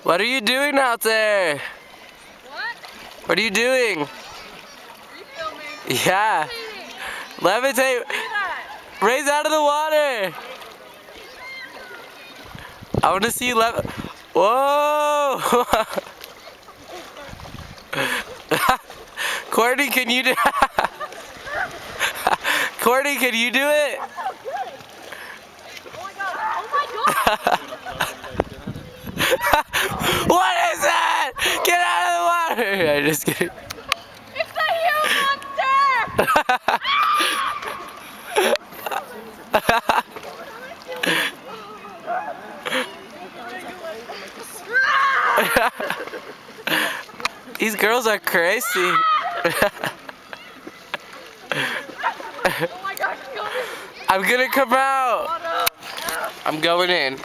What are you doing out there? What? What are you doing? Are you filming? Yeah. Levitate. Raise out of the water. I want to see you Whoa. Courtney, can you do Courtney, can you do it? Oh my god. Oh my god. What is that? Get out of the water! I'm just kidding. It's the Hue monster! These girls are crazy. Oh my gosh, I'm gonna come out. I'm going in.